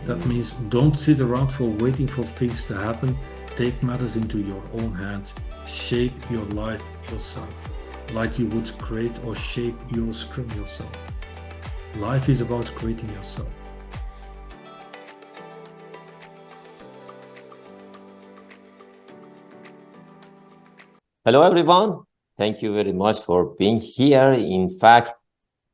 That means don't sit around for waiting for things to happen. Take matters into your own hands. Shape your life yourself, like you would create or shape your scrum yourself. Life is about creating yourself. Hello, everyone. Thank you very much for being here. In fact,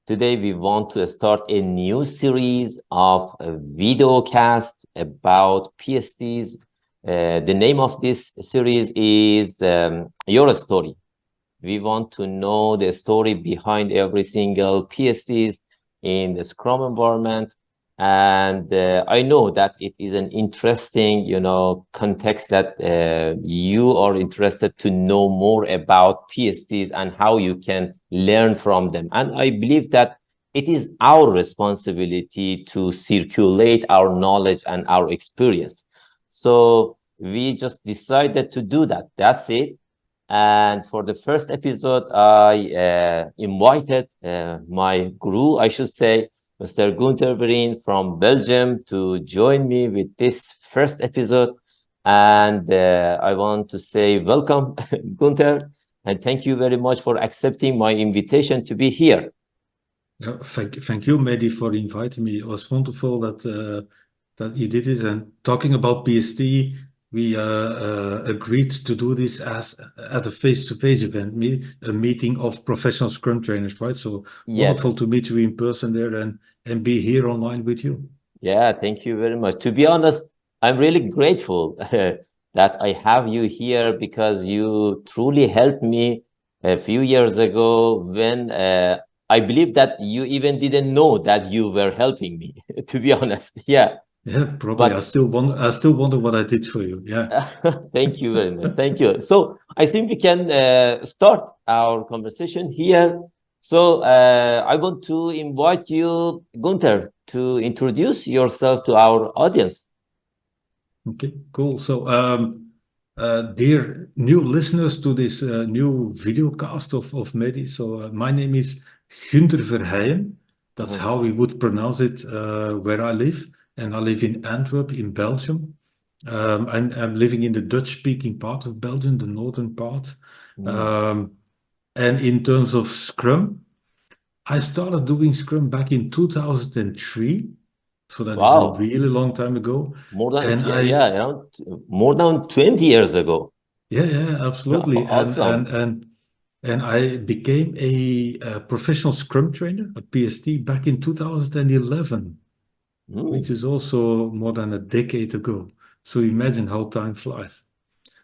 today we want to start a new series of a video cast about PSTs. The name of this series is Your Story. We want to know the story behind every single PSTs in the Scrum environment. And I know that it is an interesting, context that you are interested to know more about PSTs and how you can learn from them. And I believe that it is our responsibility to circulate our knowledge and our experience. So we just decided to do that. That's it. And for the first episode, I invited my guru, I should say, Mr. Gunther Verheyen from Belgium, to join me with this first episode. And I want to say welcome, Gunther, and thank you very much for accepting my invitation to be here. Yeah, thank you, Mehdi, for inviting me. It was wonderful that you did this. And talking about PST, we agreed to do this as at a face-to-face event, a meeting of professional Scrum trainers, right? So Yes. wonderful to meet you in person there and be here online with you. Yeah, thank you very much. To be honest, I'm really grateful that I have you here because you truly helped me a few years ago when I believe that you even didn't know that you were helping me, to be honest. Yeah. Yeah, probably. But I still wonder what I did for you. Yeah. thank you very much. Thank you. So I think we can start our conversation here. So I want to invite you, Gunther, to introduce yourself to our audience. Okay, cool. So, dear new listeners to this new video cast of Mehdi. So, my name is Gunther Verheyen. That's Mhm. how we would pronounce it where I live. And I live in Antwerp, in Belgium. I'm living in the Dutch-speaking part of Belgium, the northern part. Mm. Um, and in terms of Scrum, I started doing Scrum back in 2003. So that is a Wow. really long time ago. More than, And yeah, around more than 20 years ago. yeah, absolutely. Awesome. And I became a professional Scrum trainer, a PST, back in 2011, which Mm. is also more than a decade ago. So imagine how time flies.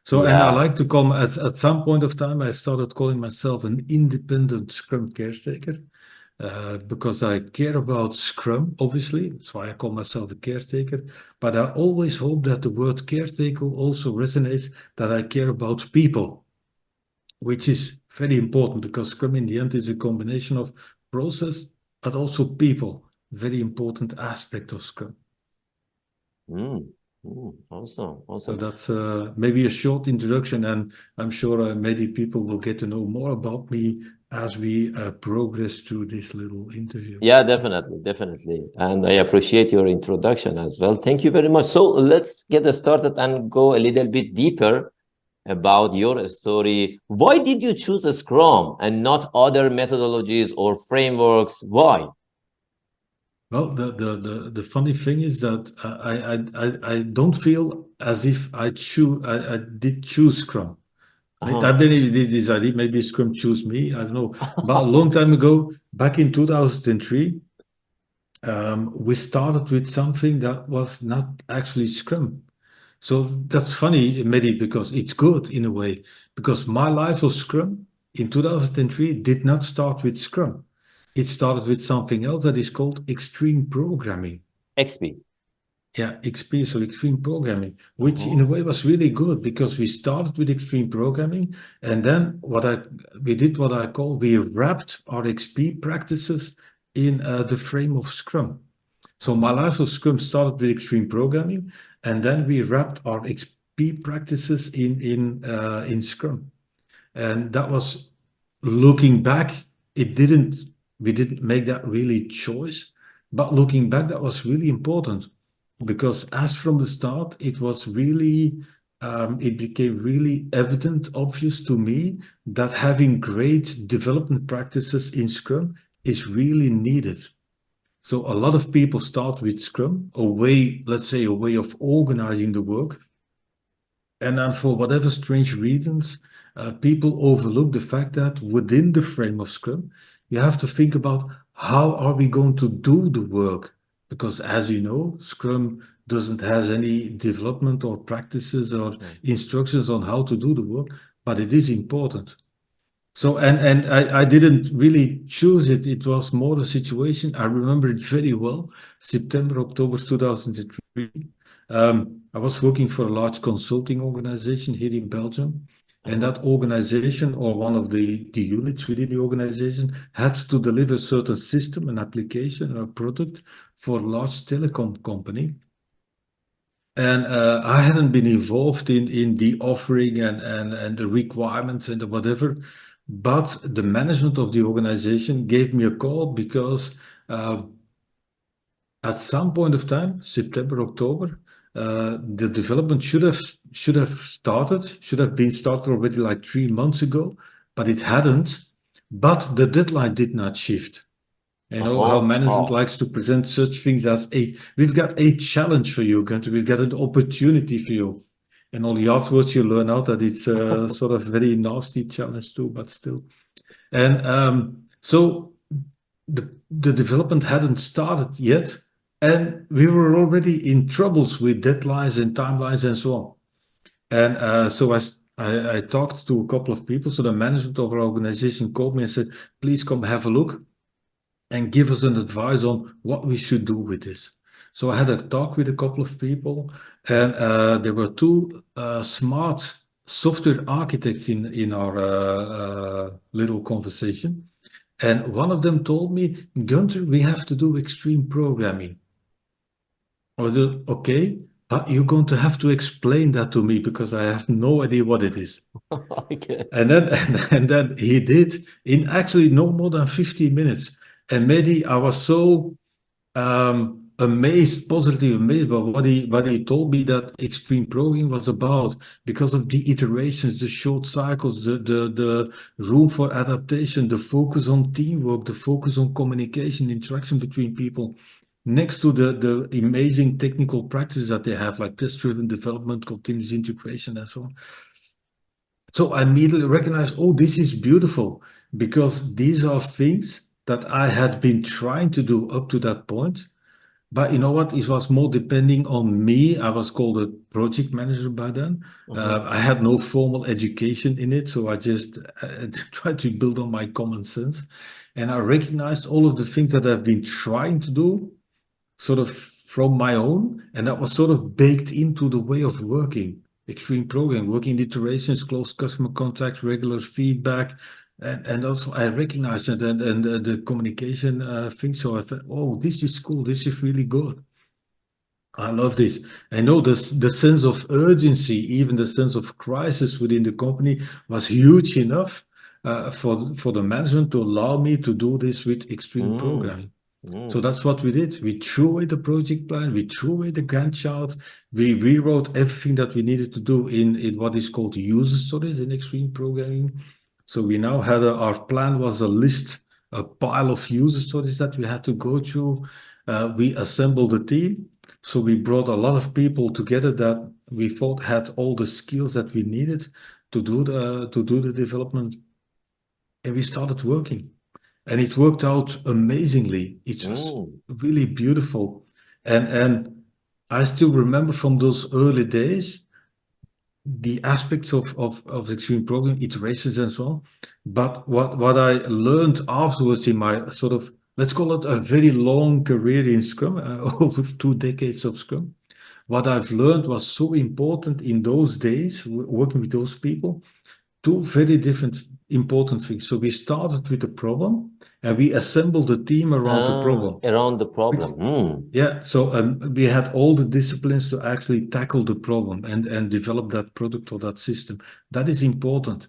So, and I Yeah. like to call at some point of time, I started calling myself an independent Scrum caretaker because I care about Scrum, obviously. That's why I call myself a caretaker. But I always hope that the word caretaker also resonates, that I care about people, which is very important because Scrum in the end is a combination of process, but also people. Very important aspect of Scrum. Mm. Mm. Awesome. So Awesome. that's maybe a short introduction, and I'm sure many people will get to know more about me as we progress through this little interview. Yeah, definitely. Definitely. And I appreciate your introduction as well. Thank you very much. So let's get started and go a little bit deeper about your story. Why did you choose a Scrum and not other methodologies or frameworks? Why? Well, the funny thing is that I don't feel as if I did choose Scrum. I Uh-huh. maybe did decide maybe Scrum choose me. I don't know. But a long time ago, back in 2003, we started with something that was not actually Scrum. So that's funny, Mehdi, because it's good in a way. Because my life of Scrum in 2003 did not start with Scrum. It started with something else that is called extreme programming. XP. Yeah, XP, so extreme programming, which in a way Uh-huh. was really good because we started with extreme programming, and then we did what I call we wrapped our XP practices in the frame of Scrum. So my life of Scrum started with extreme programming, and then we wrapped our XP practices in Scrum. And that was looking back, it didn't we didn't make that really choice, but looking back, that was really important because as from the start, it was really, it became really evident, obvious to me that having great development practices in Scrum is really needed. So a lot of people start with Scrum, a way, let's say, a way of organizing the work. And then for whatever strange reasons, people overlook the fact that within the frame of Scrum, you have to think about how are we going to do the work? Because as you know, Scrum doesn't has any development or practices or Mm. instructions on how to do the work, but it is important. So and I didn't really choose it. It was more a situation. I remember it very well. September, October 2003. I was working for a large consulting organization here in Belgium, and Mhm. that organization or one of the units within the organization had to deliver a certain system, an application, or a product for a large telecom company. And I hadn't been involved in the offering and the requirements and the whatever, but the management of the organization gave me a call because uh, at some point of time, September, October, the development should have started, should have been started already like 3 months ago, but it hadn't. But the deadline did not shift. You know how Uh-huh. management Oh. likes to present such things as we've got a challenge for you, Gunther, we've got an opportunity for you. And only afterwards you learn out that it's a sort of very nasty challenge too, but still. And so the development hadn't started yet, and we were already in troubles with deadlines and timelines and so on. And so I talked to a couple of people. So the management of our organization called me and said, please come have a look and give us an advice on what we should do with this. So I had a talk with a couple of people, and there were two smart software architects in our little conversation. And one of them told me, Gunther, we have to do extreme programming. I was okay, but you're going to have to explain that to me because I have no idea what it is. Okay. And then and then he did in actually no more than 15 minutes. And Mehdi, I was so amazed, positively amazed by what he told me that extreme programming was about because of the iterations, the short cycles, the room for adaptation, the focus on teamwork, the focus on communication, interaction between people, next to the amazing technical practices that they have, like test-driven development, continuous integration, and so on. So I immediately recognized, oh, this is beautiful because these are things that I had been trying to do up to that point. But you know what? It was more depending on me. I was called a project manager by then. Mhm. I had no formal education in it, so I just tried to build on my common sense. And I recognized all of the things that I've been trying to do sort of from my own, and that was sort of baked into the way of working. Extreme programming, working iterations, close customer contact, regular feedback, and also I recognized it and the communication thing. So I thought, oh, this is cool. This is really good. I love this. I know this, the sense of urgency, even the sense of crisis within the company was huge enough for the management to allow me to do this with extreme Mm. programming. So Mm. that's what we did. We threw away the project plan, we threw away the Gantt chart, we rewrote everything that we needed to do in what is called user stories in extreme programming. So we now had our plan was a list, a pile of user stories that we had to go through. We assembled a team. So we brought a lot of people together that we thought had all the skills that we needed to do the development, and we started working. And it worked out amazingly. It was Mm. really beautiful. And I still remember from those early days the aspects of the extreme programming, iterations and so on. But what I learned afterwards in my sort of, let's call it a very long career in Scrum, over 2 decades of Scrum, what I've learned was so important in those days, working with those people, two very different important things. So we started with the problem and we assembled a team around the problem. Around the Which, problem. Mm. yeah, so we had all the disciplines to actually tackle the problem and develop that product or that system. That is important.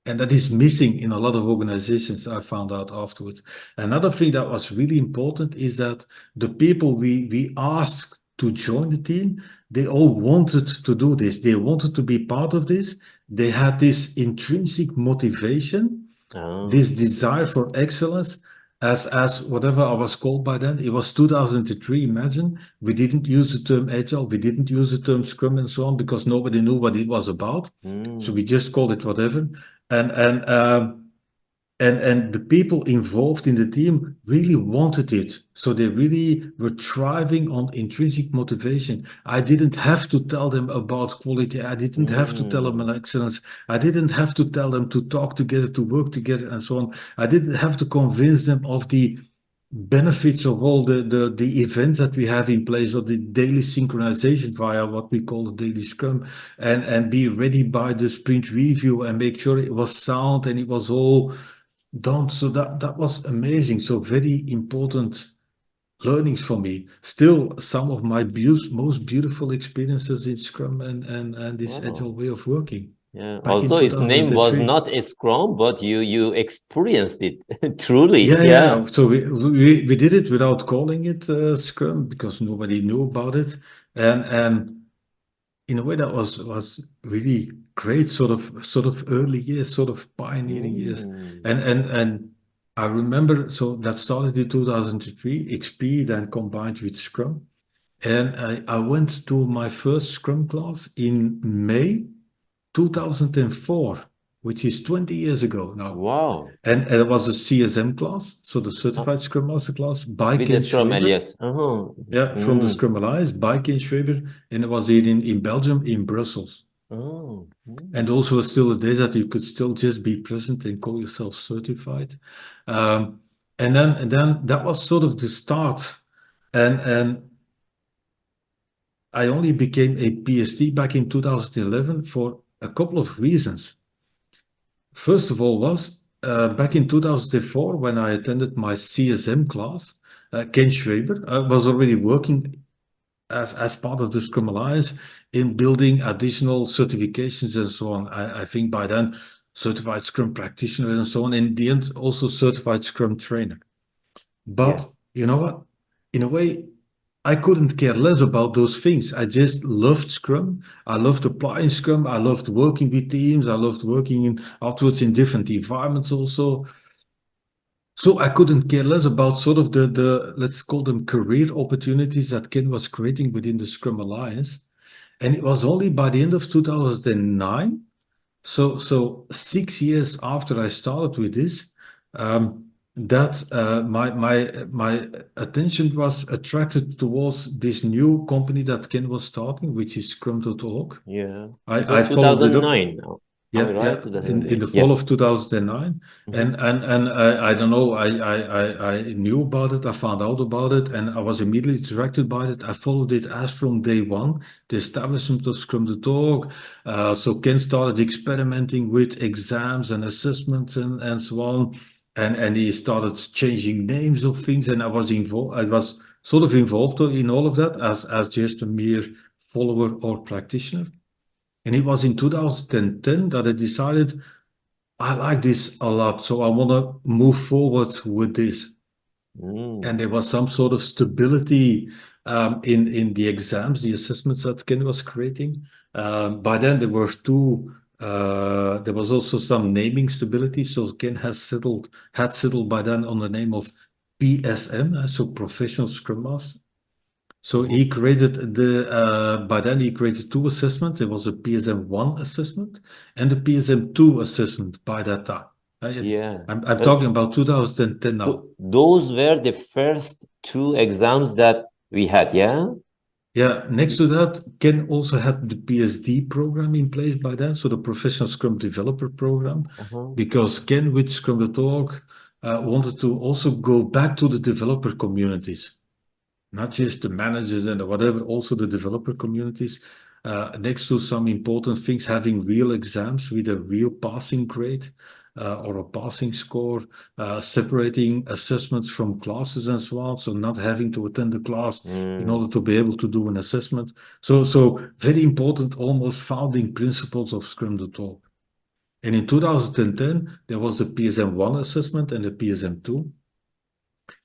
And that is missing in a lot of organizations, I found out afterwards. Another thing that was really important is that the people we asked to join the team, they all wanted to do this. They wanted to be part of this. They had this intrinsic motivation, Oh. this desire for excellence, as whatever I was called by then. It was 2003. Imagine, we didn't use the term agile, we didn't use the term scrum and so on, because nobody knew what it was about. So we just called it whatever. And and um, and the people involved in the team really wanted it. So they really were thriving on intrinsic motivation. I didn't have to tell them about quality. I didn't have to tell them about excellence. I didn't have to tell them to talk together, to work together, and so on. I didn't have to convince them of the benefits of all the events that we have in place, or the daily synchronization via what we call the daily scrum, and be ready by the sprint review and make sure it was sound and it was all done. So that was amazing. So very important learnings for me. Still, some of my most beautiful experiences in Scrum and this Wow. agile way of working. Yeah. Back in Also, its name was 2003. not a Scrum, but you experienced it truly. Yeah, Yeah. yeah. So we did it without calling it Scrum, because nobody knew about it, and in a way that was really great, sort of early years, sort of pioneering years. Mm. And I remember, so that started in 2003, XP then combined with Scrum. And I went to my first Scrum class in May 2004, which is 20 years ago now. Wow. And it was a CSM class, so the Uh, Certified Scrum Master class by with the Ken Scrum, Schwaber. yes. Uh-huh. Yeah, from the Mm. Scrum Alliance by Ken Schwaber. And it was here in Belgium, in Brussels. Oh. And Mm. those were still the days that you could still just be present and call yourself certified. Um, and then that was sort of the start. And I only became a PST back in 2011 for a couple of reasons. First of all was back in 2004 when I attended my CSM class, Ken Schwaber was already working as part of the Scrum Alliance in building additional certifications and so on. I think by then, certified Scrum practitioner and so on. In the end, also certified Scrum trainer. Yeah. But you know what? In a way, I couldn't care less about those things. I just loved Scrum. I loved applying Scrum. I loved working with teams. I loved working afterwards in different environments also. So I couldn't care less about sort of the let's call them career opportunities that Ken was creating within the Scrum Alliance. And it was only by the end of 2009, so 6 years after I started with this, that my attention was attracted towards this new company that Ken was starting, which is Scrum.org. Yeah. It I was followed it up. 2009 now. Am I Yeah, right? yeah, in 2009. the Yeah. fall of 2009. Mm-hmm. And I don't know, I knew about it, I found out about it, and I was immediately attracted by it. I followed it as from day one, the establishment of Scrum.org. So Ken started experimenting with exams and assessments and so on. And he started changing names of things, and I was involved, I was sort of involved in all of that as just a mere follower or practitioner. And it was in 2010 that I decided I like this a lot, so I want to move forward with this. Mm. And there was some sort of stability in the exams, the assessments that Ken was creating. By then, there were two. There was also some naming stability. So Ken had settled by then on the name of PSM, so Professional Scrum Master. So Mm-hmm. he created by then he created two assessments. There was a PSM1 assessment and a PSM2 assessment by that time. I, Yeah. I'm talking about 2010 now. Those were the first two exams that we had, yeah? Yeah, next to that, Ken also had the PSD program in place by then, so the Professional Scrum Developer program, Uh-huh. because Ken with Scrum.org wanted to also go back to the developer communities. Not just the managers and whatever, also the developer communities. Next to some important things, having real exams with a real passing grade or a passing score, separating assessments from classes and so on. So not having to attend the class in order Mm. to be able to do an assessment. So very important, almost founding principles of Scrum.org. And in 2010, there was the PSM1 assessment and the PSM2.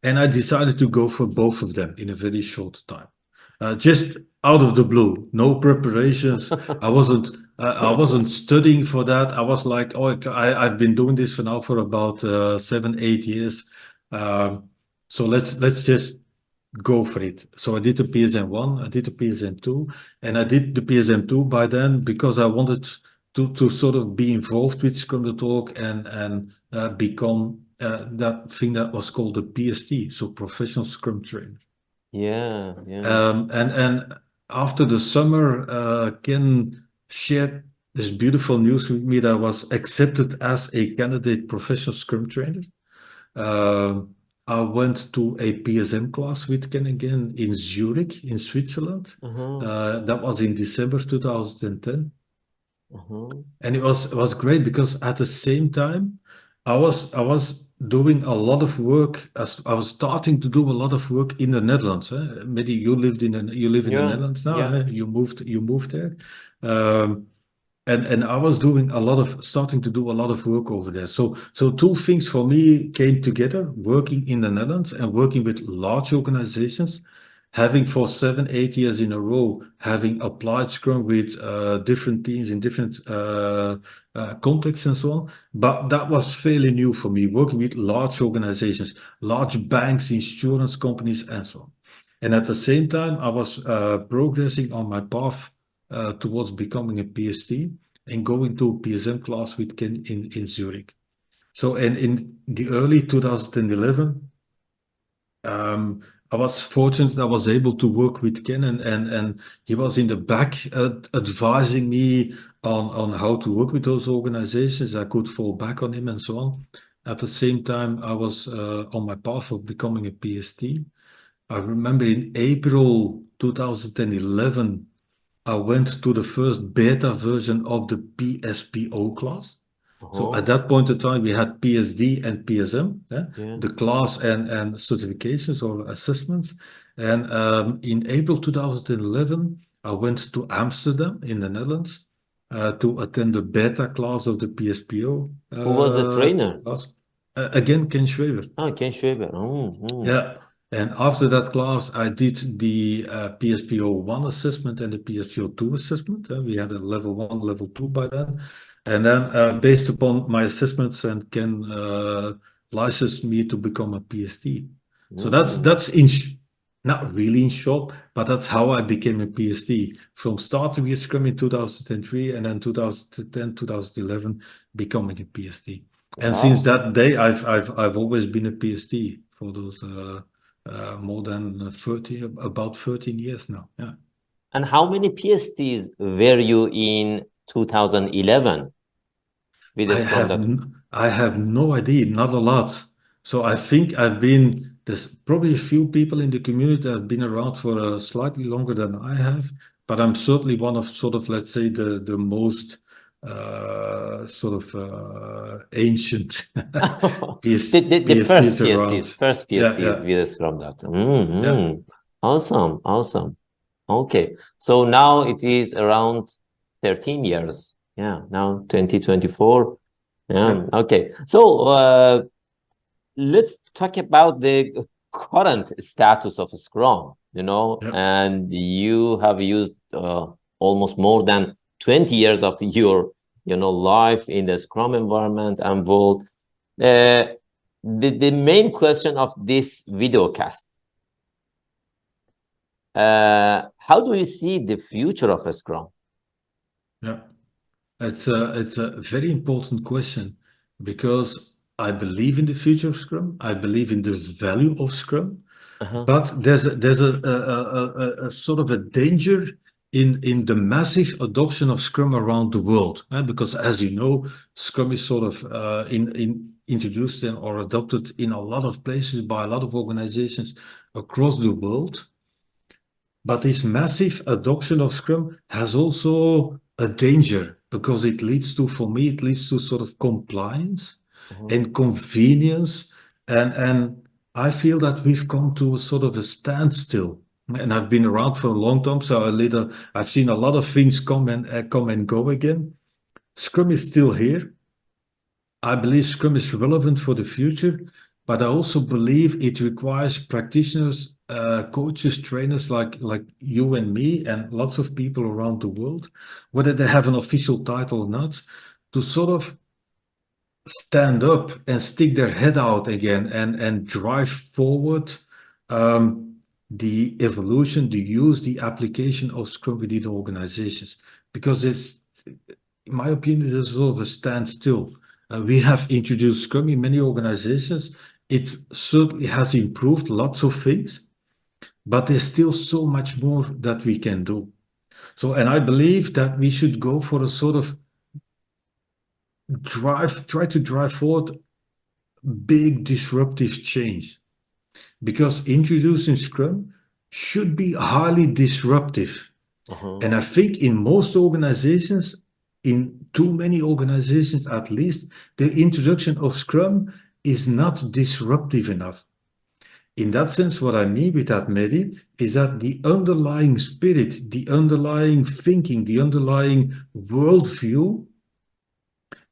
And I decided to go for both of them in a very short time. just out of the blue, no preparations. I wasn't studying for that. I was like, oh, I've been doing this for now for about 7, 8 years. So let's just go for it. So I did the PSM 1, I did the PSM 2, and I did the PSM 2 by then because I wanted to sort of be involved with Scrum Talk and become that thing that was called the PST, so Professional Scrum Trainer. Yeah, yeah. And after the summer, Ken shared this beautiful news with me that I was accepted as a candidate professional Scrum Trainer. Um, I went to a PSM class with Ken again in Zurich, in Switzerland. Uh-huh. That was in December 2010. Uh-huh. And it was great because at the same time, I was doing a lot of work as I was starting to do a lot of work in the Netherlands. Mehdi, you live in the Yeah, Netherlands now. yeah. You moved there. Um, and I was doing starting to do a lot of work over there. So two things for me came together: working in the Netherlands and working with large organizations, having for 7, 8 years in a row, having applied Scrum with different teams in different contexts and so on. But that was fairly new for me, working with large organizations, large banks, insurance companies, and so on. And at the same time, I was progressing on my path towards becoming a PST and going to a PSM class with Ken in Zurich. So, and in the early 2011, I was fortunate that I was able to work with Ken, and he was in the back advising me on how to work with those organizations. I could fall back on him and so on. At the same time, I was on my path of becoming a PST. I remember in April 2011, I went to the first beta version of the PSPO class. So at Uh-huh. that point in time, we had PSD and PSM, Yeah. the class and certifications or assessments. And in April 2011, I went to Amsterdam in the Netherlands to attend the beta class of the PSPO Who was the trainer? class. Again, Ken Schwaber. Ah, Ken Schwaber. Yeah. And after that class, I did the PSPO 1 assessment and the PSPO 2 assessment. We had a level 1, level 2 by then. And then, based upon my assessments, and Ken licensed me to become a PST. So that's not really in short, but that's how I became a PST. From starting with Scrum in 2003, and then 2010, 2011, becoming a PST. And since Wow. that day, I've always been a PST for those more than 30, about 13 years now. Yeah. And how many PSTs were you in 2011 with the I Scrum have Dot? I have no idea, not a lot. So I think there's probably a few people in the community that have been around for slightly longer than I have, but I'm certainly one of sort of, let's say, the most sort of ancient The PSTs first PSTs, around. first Yeah, PSTs yeah, with the Scrum Dot. yeah, Awesome, awesome. Okay, so now it is around 13 years. Yeah, now 2024. Yeah, yeah, okay. So let's talk about the current status of Scrum, yeah. and you have used almost more than 20 years of your, life in the Scrum environment and world. The main question of this video cast, how do you see the future of a Scrum? Yeah. It's a very important question because I believe in the future of Scrum. I believe in the value of Scrum, Uh-huh. but there's a sort of a danger in the massive adoption of Scrum around the world. Because as you know, Scrum is sort of in introduced or adopted in a lot of places by a lot of organizations across the world. But this massive adoption of Scrum has also a danger because for me, it leads to sort of compliance Uh-huh. and convenience. And I feel that we've come to a sort of a standstill. And I've been around for a long time, so I've seen a lot of things come and go again. Scrum is still here. I believe Scrum is relevant for the future, but I also believe it requires practitioners coaches, trainers like you and me, and lots of people around the world, whether they have an official title or not, to sort of stand up and stick their head out again and drive forward the evolution, the use, the application of Scrum within organizations. Because it's, in my opinion, it's sort of a standstill. We have introduced Scrum in many organizations. It certainly has improved lots of things, but there's still so much more that we can do. So, and I believe that we should go for a sort of try to drive forward big disruptive change, because introducing Scrum should be highly disruptive. And I think in most organizations, in too many organizations at least, the introduction of Scrum is not disruptive enough. In that sense, what I mean with that, Mehdi, is that the underlying spirit, the underlying thinking, the underlying worldview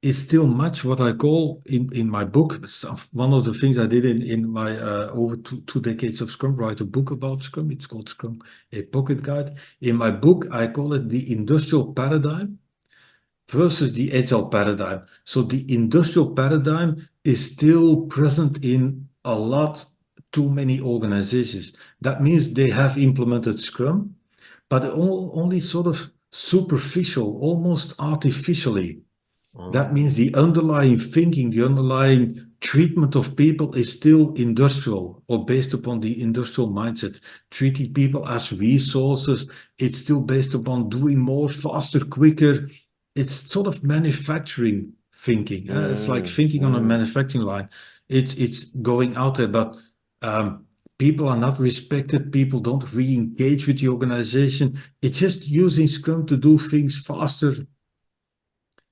is still much what I call in my book. One of the things I did in my over two decades of Scrum, write a book about Scrum. It's called Scrum, a Pocket Guide. In my book, I call it the industrial paradigm versus the agile paradigm. So the industrial paradigm is still present in a lot too many organizations. That means they have implemented Scrum, but only sort of superficial, almost artificially. That means the underlying thinking, the underlying treatment of people is still industrial or based upon the industrial mindset. Treating people as resources, it's still based upon doing more, faster, quicker. It's sort of manufacturing thinking. It's like thinking on a manufacturing line. It's going out there, but people are not respected. People don't re-engage with the organization. It's just using Scrum to do things faster.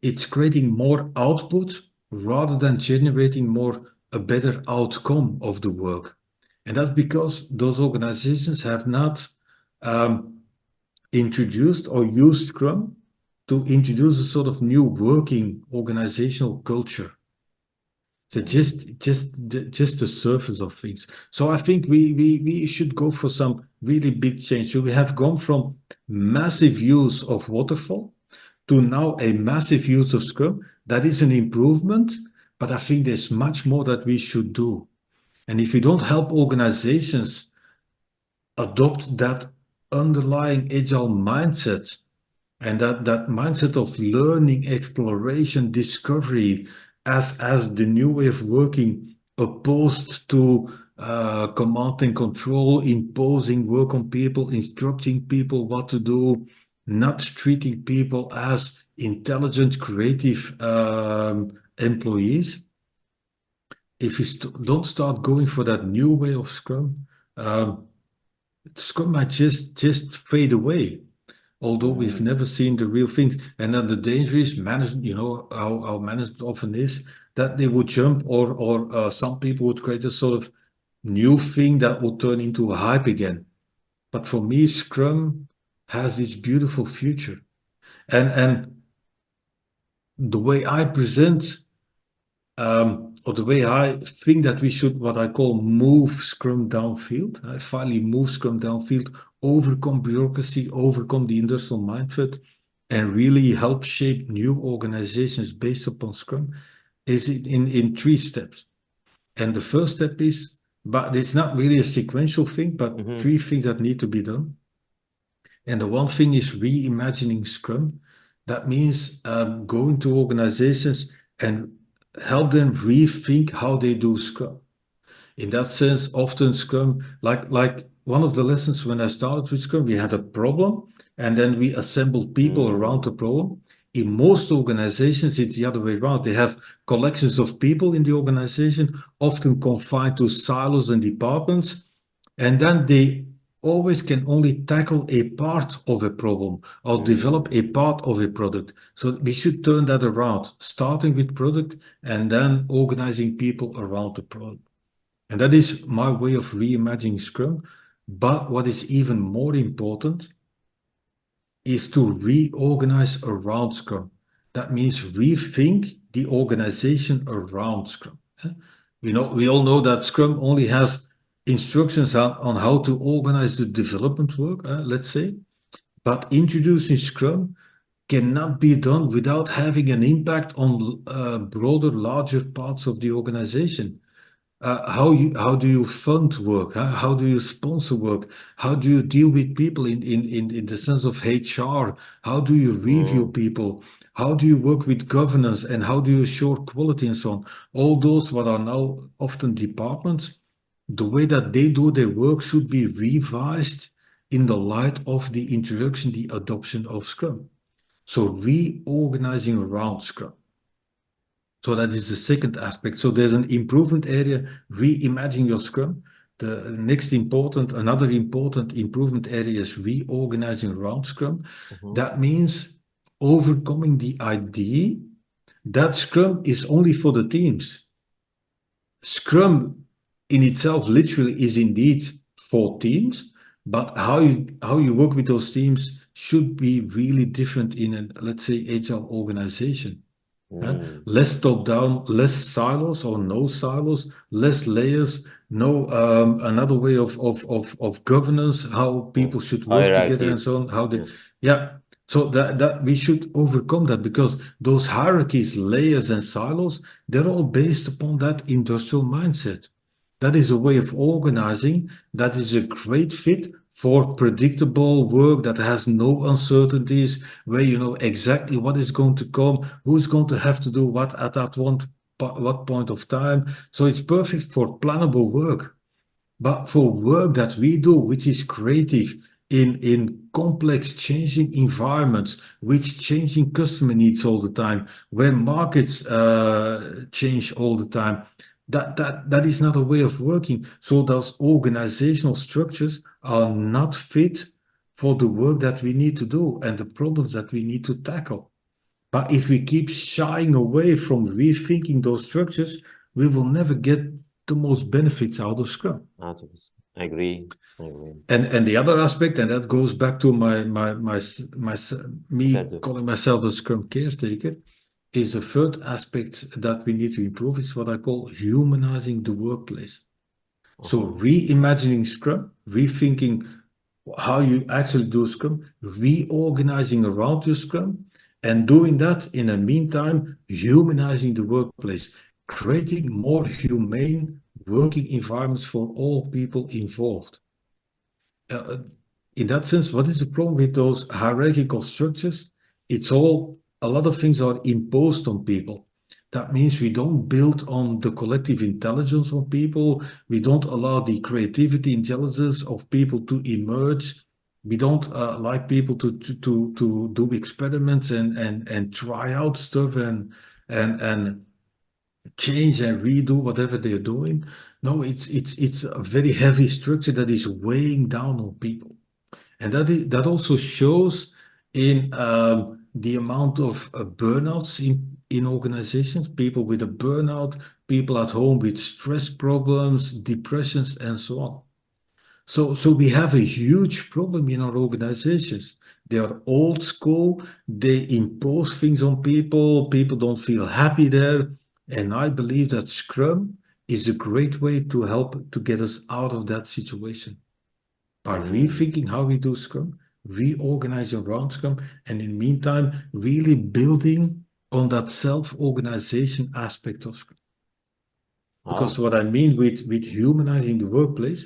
It's creating more output rather than generating a better outcome of the work. And that's because those organizations have not introduced or used Scrum to introduce a sort of new working organizational culture. So just the surface of things. So I think we should go for some really big change. So we have gone from massive use of waterfall to now a massive use of Scrum. That is an improvement, but I think there's much more that we should do. And if we don't help organizations adopt that underlying agile mindset and that mindset of learning, exploration, discovery as the new way of working, opposed to command and control, imposing work on people, instructing people what to do, not treating people as intelligent, creative employees. If we don't start going for that new way of Scrum, Scrum might just fade away. Although we've never seen the real things. And then the danger is management, how management often is, that they would jump or some people would create a sort of new thing that would turn into a hype again. But for me, Scrum has this beautiful future. And the way I present, or the way I think that we should, what I call move Scrum downfield, I finally move Scrum downfield, overcome bureaucracy, overcome the industrial mindset, and really help shape new organizations based upon Scrum, is in three steps. And the first step is, but it's not really a sequential thing, but three things that need to be done. And the one thing is reimagining Scrum. That means going to organizations and help them rethink how they do Scrum. In that sense, often Scrum, like one of the lessons when I started with Scrum, we had a problem and then we assembled people around the problem. In most organizations, it's the other way around. They have collections of people in the organization, often confined to silos and departments, and then they always can only tackle a part of a problem or develop a part of a product. So we should turn that around, starting with product and then organizing people around the product. And that is my way of reimagining Scrum. But what is even more important is to reorganize around Scrum. That means rethink the organization around Scrum. We all know that Scrum only has instructions on how to organize the development work, let's say. But introducing Scrum cannot be done without having an impact on broader, larger parts of the organization. How do you fund work? How do you sponsor work? How do you deal with people in the sense of HR? How do you review Mm, people? How do you work with governance and how do you assure quality and so on? All those what are now often departments, the way that they do their work should be revised in the light of the introduction, the adoption of Scrum. So reorganizing around Scrum. So that is the second aspect. So there's an improvement area, reimagine your Scrum. The next important, another important improvement area is reorganizing around Scrum. mhm, That means overcoming the idea that Scrum is only for the teams. Scrum in itself literally is indeed for teams, but how you work with those teams should be really different in a, let's say, agile organization. mm. Less top down, less silos or no silos, less layers, no another way of governance, how Mm. people should work together and so Hierarchies. on. How they, Mm, yeah. So that we should overcome that because those hierarchies, layers, and silos, they're all based upon that industrial mindset. That is a way of organizing that is a great fit for predictable work that has no uncertainties, where you know exactly what is going to come, who's going to have to do what at that one what point of time. So it's perfect for plannable work. But for work that we do, which is creative in complex changing environments, which changing customer needs all the time, where markets change all the time, that is not a way of working. So those organizational structures are not fit for the work that we need to do and the problems that we need to tackle. But if we keep shying away from rethinking those structures, we will never get the most benefits out of Scrum. out of this. I agree. I agree. And the other aspect, and that goes back to my me Certo. calling myself a Scrum caretaker, is the third aspect that we need to improve is what I call humanizing the workplace. So Uh-huh. reimagining Scrum, rethinking how you actually do Scrum, reorganizing around your Scrum, and doing that in the meantime, humanizing the workplace, creating more humane working environments for all people involved. Uh, in that sense, what is the problem with those hierarchical structures? It's all, a lot of things are imposed on people. That means we don't build on the collective intelligence of people. We don't allow the creativity, intelligence of people to emerge. We don't like people to do experiments and try out stuff and change and redo whatever they're doing. No, it's a very heavy structure that is weighing down on people. And that also shows in the amount of burnouts in organizations, people with a burnout, people at home with stress problems, depressions, and so on. So we have a huge problem in our organizations. They are old school, they impose things on people, people don't feel happy there. And I believe that Scrum is a great way to help to get us out of that situation by Mm. rethinking how we do Scrum, reorganizing around Scrum, and in the meantime, really building on that self-organization aspect of Scrum. Because Wow. what I mean with humanizing the workplace,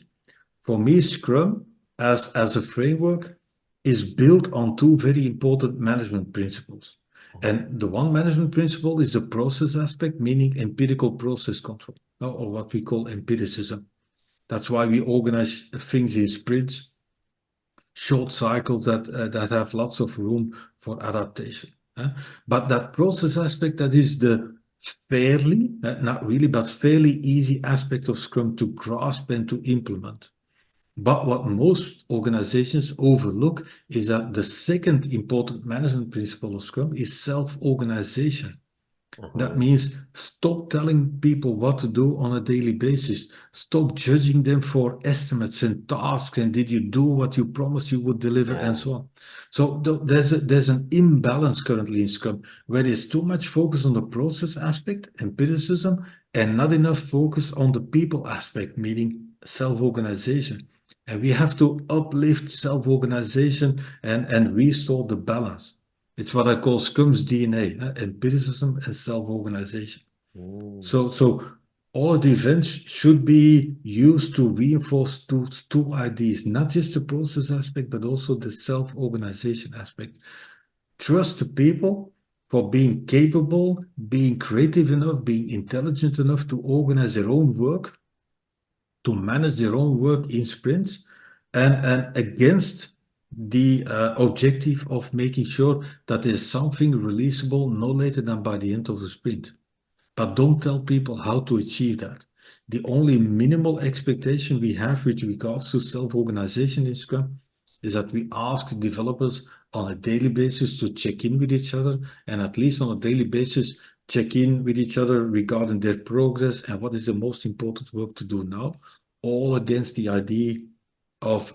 for me, Scrum as a framework is built on two very important management principles. Uh-huh. And the one management principle is the process aspect, meaning empirical process control, or what we call empiricism. That's why we organize things in sprints, short cycles that have lots of room for adaptation. But that process aspect, that is the fairly, not really, but fairly easy aspect of Scrum to grasp and to implement. But what most organizations overlook is that the second important management principle of Scrum is self-organization. That Uh-huh. means stop telling people what to do on a daily basis. Stop judging them for estimates and tasks and did you do what you promised you would deliver and Yeah. so on. So there's an imbalance currently in Scrum where there's too much focus on the process aspect, empiricism, and not enough focus on the people aspect, meaning self-organization. And we have to uplift self-organization and restore the balance. It's what I call Scrum's DNA, empiricism and self-organization. Mm, So all of the events should be used to reinforce two ideas, not just the process aspect, but also the self-organization aspect. Trust the people for being capable, being creative enough, being intelligent enough to organize their own work, to manage their own work in sprints, and against the objective of making sure that there's something releasable no later than by the end of the sprint. But don't tell people how to achieve that. The only minimal expectation we have with regards to self-organization in Scrum is that we ask developers on a daily basis to check in with each other, and at least on a daily basis check in with each other regarding their progress and what is the most important work to do now, all against the idea of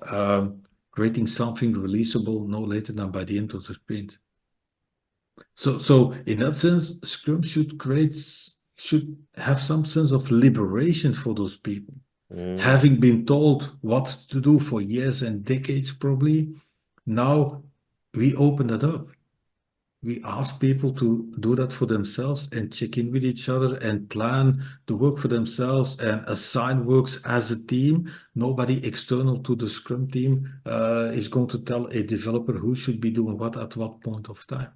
creating something releasable no later than by the end of the sprint. So in that sense, Scrum should have some sense of liberation for those people. mm, Having been told what to do for years and decades, probably, now we open that up. We ask people to do that for themselves and check in with each other and plan the work for themselves and assign works as a team. Nobody external to the Scrum team is going to tell a developer who should be doing what at what point of time.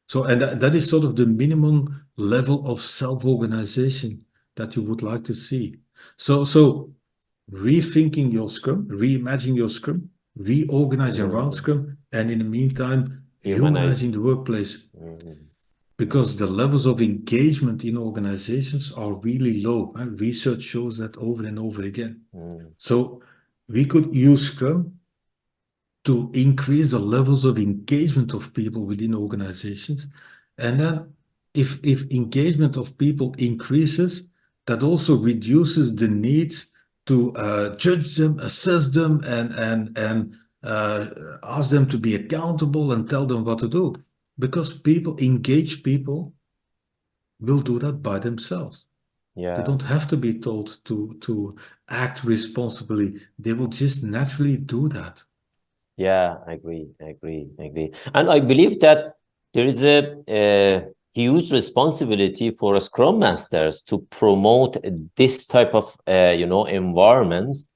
So, and that is sort of the minimum level of self-organization that you would like to see. So rethinking your Scrum, reimagining your Scrum, reorganizing around mm. Scrum, and in the meantime, Humanize. humanizing the workplace Mm, because the levels of engagement in organizations are really low. And research shows that over and over again. mm, So we could use Scrum to increase the levels of engagement of people within organizations. And then if engagement of people increases, that also reduces the need to judge them, assess them, and ask them to be accountable and tell them what to do. Because people, engage people, will do that by themselves. They yeah. don't have to be told to act responsibly. They will just naturally do that. Yeah, I agree. I agree. I agree. And I believe that there is a huge responsibility for Scrum Masters to promote this type of environments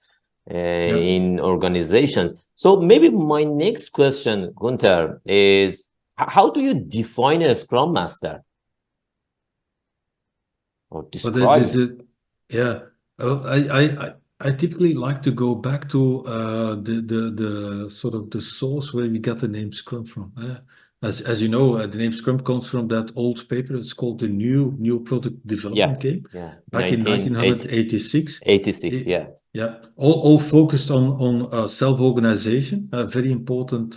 Yeah. in organizations. So maybe my next question, Gunther, is how do you define a Scrum Master or But it describe is it? it, yeah. I typically like to go back to the sort of the source where we got the name Scrum from. As you know, the name Scrum comes from that old paper. It's called the New Product Development Yeah, Game yeah. back in 1986. 1986. Yeah. Yeah, all focused on self-organization, a very important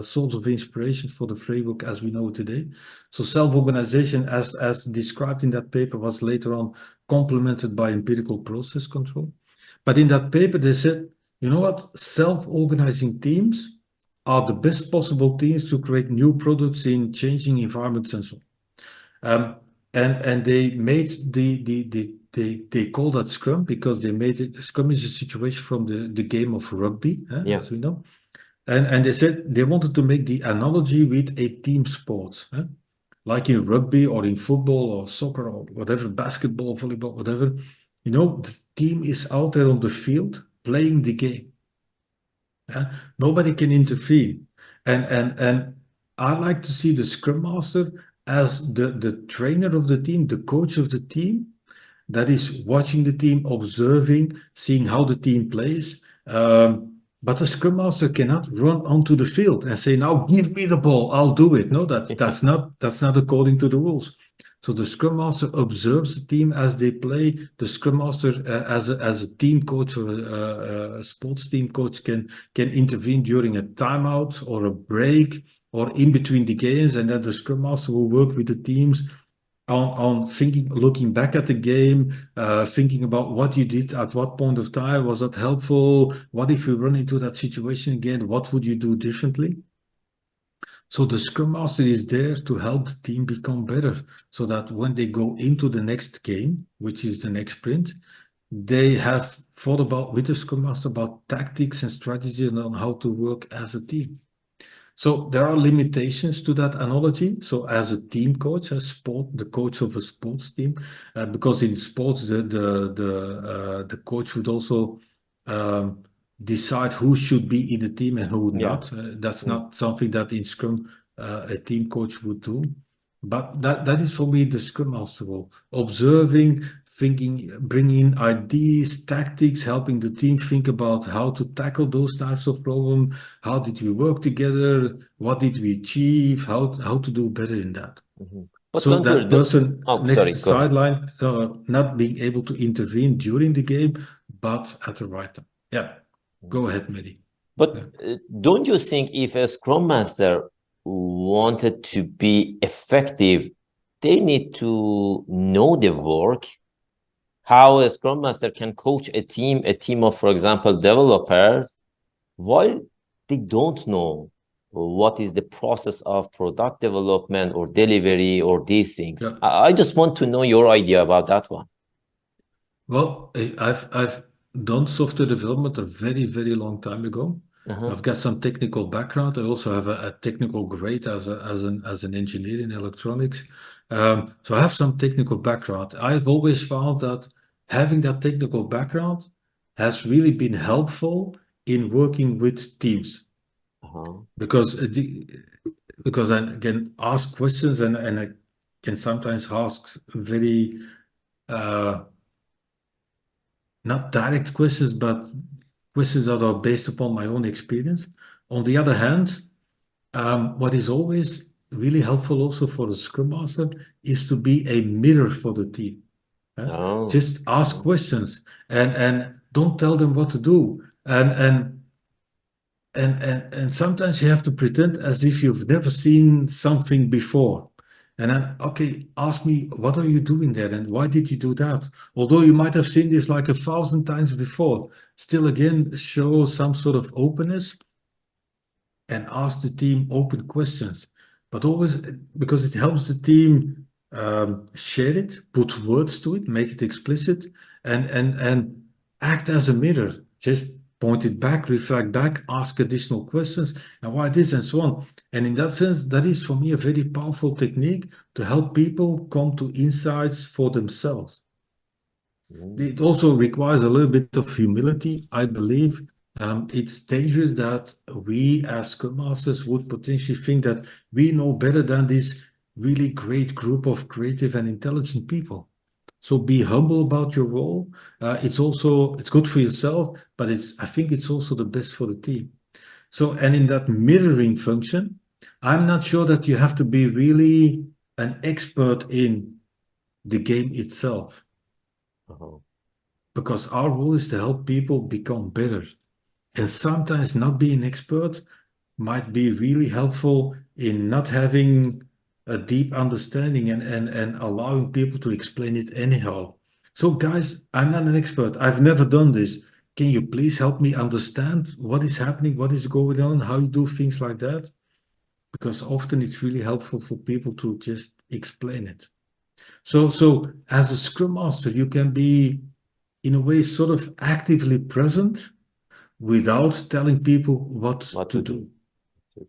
source of inspiration for the framework as we know it today. So self-organization, as described in that paper, was later on complemented by empirical process control. But in that paper, they said, you know what, self-organizing teams are the best possible teams to create new products in changing environments and so on. And they made they call that Scrum because they made it. Scrum is a situation from the game of rugby, Yeah. as we know. And they said they wanted to make the analogy with a team sport, like in rugby or in football or soccer or whatever, basketball, volleyball, whatever. You know, the team is out there on the field playing the game. Nobody can intervene. And I like to see the Scrum Master as the trainer of the team, the coach of the team, that is watching the team, observing, seeing how the team plays. But the scrum master cannot run onto the field and say, "Now give me the ball, I'll do it." No, that's not according to the rules. So the scrum master observes the team as they play. The scrum master, as a team coach or a sports team coach, can intervene during a timeout or a break or in between the games, and then the scrum master will work with the teams on thinking, looking back at the game, thinking about what you did at what point of time. Was that helpful? What if you run into that situation again? What would you do differently? So the Scrum Master is there to help the team become better so that when they go into the next game, which is the next sprint, they have thought about with the Scrum Master about tactics and strategies on how to work as a team. So there are limitations to that analogy. So as a team coach, the coach of a sports team, because in sports the coach would also um, decide who should be in the team and who Yeah. not. That's not something that in Scrum a team coach would do. But that is for me the Scrum Master role, observing, thinking, bringing ideas, tactics, helping the team think about how to tackle those types of problems. How did we work together? What did we achieve? How to do better in that? But So Gunther, that person oh, next sorry, to go ahead. sideline, not being able to intervene during the game, but at the right time. Yeah, go ahead, Mehdi. But Yeah. don't you think if a Scrum Master wanted to be effective, they need to know the work? How a Scrum Master can coach a team of, for example, developers, while they don't know what is the process of product development or delivery or these things. Yeah. I just want to know your idea about that one. Well, I've done software development a very long time ago. Uh-huh. I've got some technical background. I also have a technical grade as an engineer in electronics. So I have some technical background. I've always found that having that technical background has really been helpful in working with teams Uh-huh. because because I can ask questions and I can sometimes ask very uh, not direct questions, but questions that are based upon my own experience. On the other hand, what is always really helpful also for the Scrum Master is to be a mirror for the team. eh? Oh. Just ask questions and don't tell them what to do. And sometimes you have to pretend as if you've never seen something before. And then, okay, ask me, what are you doing there and why did you do that? Although you might have seen this like 1,000 times before, still again, show some sort of openness and ask the team open questions. But always because it helps the team share it, put words to it, make it explicit, and act as a mirror. Just point it back, reflect back, ask additional questions, and why this and so on. And in that sense, that is for me a very powerful technique to help people come to insights for themselves. It also requires a little bit of humility, I believe. It's dangerous that we as Scrum Masters would potentially think that we know better than this really great group of creative and intelligent people. So be humble about your role. It's good for yourself, but I think it's also the best for the team. So, and in that mirroring function, I'm not sure that you have to be really an expert in the game itself Uh-huh. because our role is to help people become better. And sometimes not being expert might be really helpful in not having a deep understanding and allowing people to explain it anyhow. So, guys, I'm not an expert. I've never done this. Can you please help me understand what is happening, what is going on, how you do things like that? Because often it's really helpful for people to just explain it. So as a Scrum Master, you can be in a way sort of actively present without telling people what What to to do? do.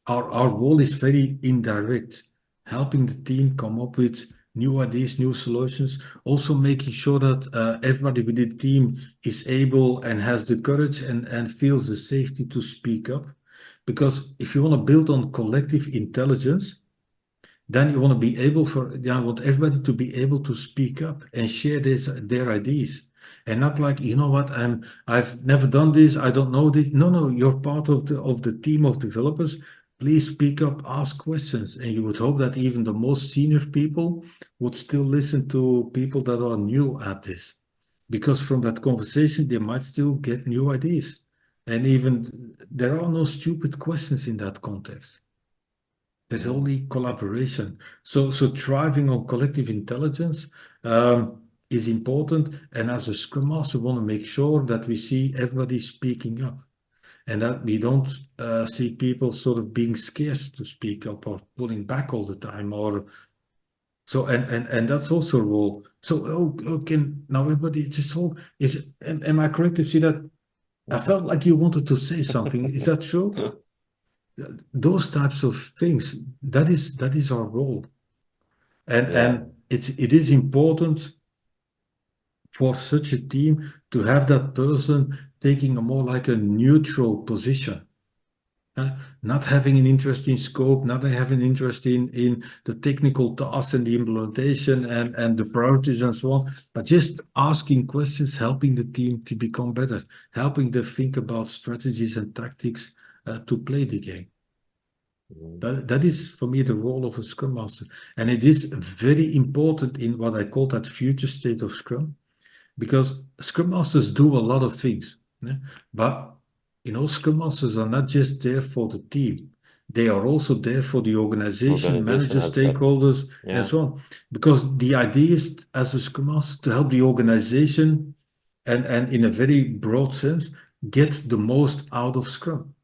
Our role is very indirect, helping the team come up with new ideas, new solutions, also making sure that everybody within the team is able and has the courage and feels the safety to speak up. Because if you want to build on collective intelligence, then you want to be able for yeah, I want everybody to be able to speak up and share their ideas and not like you know what I've never done this, I don't know this. No, you're part of the team of developers. Please speak up, ask questions, and you would hope that even the most senior people would still listen to people that are new at this, because from that conversation they might still get new ideas, and even there are no stupid questions in that context. There's only collaboration. So thriving on collective intelligence is important. And as a Scrum Master, we want to make sure that we see everybody speaking up and that we don't see people sort of being scared to speak up or pulling back all the time or So and that's also a role. So okay, now everybody just all is. Am I correct to see that? I felt like you wanted to say something. Is that true? Those types of things. That is our role, Yeah, and it is important for such a team to have that person taking a more like a neutral position. Uh, Not having an interest in scope, not having an interest in the technical tasks and the implementation and the priorities and so on, but just asking questions, helping the team to become better, helping them think about strategies and tactics to play the game. mm, That is for me the role of a Scrum Master. And it is very important in what I call that future state of Scrum, because Scrum Masters do a lot of things. Yeah? But Scrum Masters are not just there for the team. They are also there for the organization, organization managers, as well. stakeholders, and Yeah. so on. Because the idea is, as a Scrum Master, to help the organization and in a very broad sense, get the most out of Scrum.